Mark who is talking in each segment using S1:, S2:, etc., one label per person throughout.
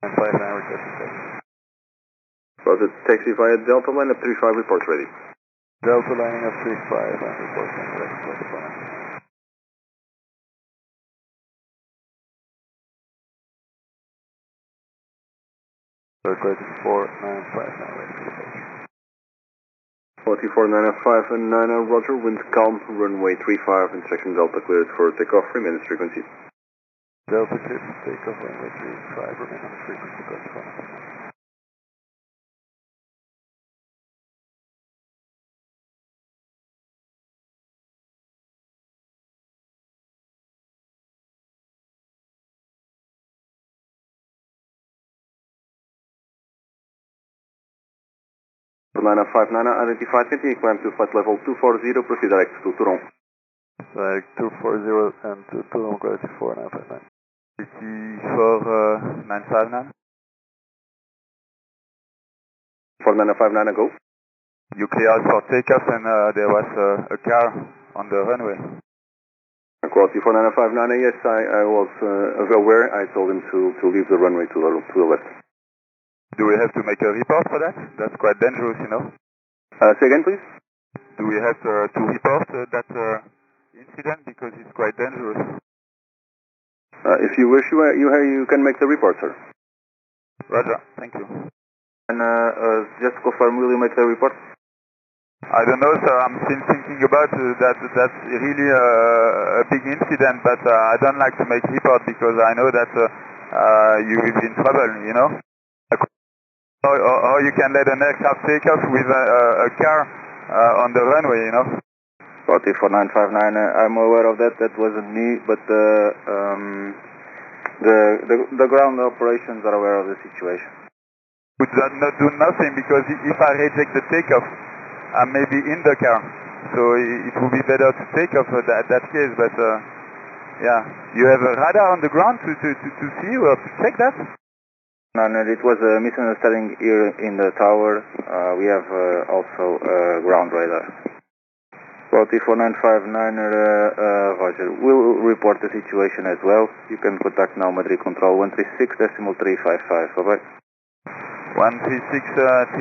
S1: 959 requesting taxi.
S2: Roger, taxi via Delta line up 35, report ready.
S1: Delta lining up 35 and reporting correct flight plan. Requesting 4959 ready for approach.
S2: 44905 and 90, roger, wind calm, runway 35, instruction Delta cleared for takeoff, remain on frequency.
S1: Delta cleared for takeoff, runway 35, remain on frequency, copy 4959.
S2: Niner 59 identified, continue climb to flight level 240, proceed direct to Toulon.
S1: Direct 240 and to Toulon, quality 4959. Quality 4959.
S2: 4959, go.
S1: You cleared for takeoff and there was a car on the runway.
S2: Quality 4959, yes, I was aware. I told him to leave the runway to the left.
S1: Do we have to make a report for that? That's quite dangerous, you know.
S2: Say again, please?
S1: Do we have to report that incident because it's quite dangerous?
S2: If you wish, you can make the report, sir.
S1: Roger, thank you.
S2: And just confirm, will you make the report?
S1: I don't know, sir. I'm still thinking about that. That's really a big incident, but I don't like to make report because I know that you will be in trouble, you know. Or you can let an aircraft take off with a car on the runway, you know.
S2: 44959, I'm aware of that. That wasn't me, but the ground operations are aware of the situation.
S1: Would that not do nothing? Because if I reject the takeoff, I may be in the car. So it would be better to take off that case. But yeah, you have a radar on the ground to see or to check that?
S2: No, it was a misunderstanding here in the tower. We have also ground radar. 44959, roger. We'll report the situation as well. You can contact now Madrid Control 136.355. Bye-bye.
S1: 136.355,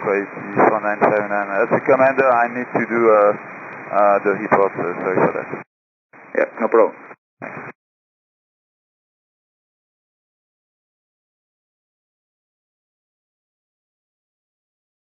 S1: quality 4979. As a commander, I need to do the report. Sorry for that.
S2: Yeah, no problem.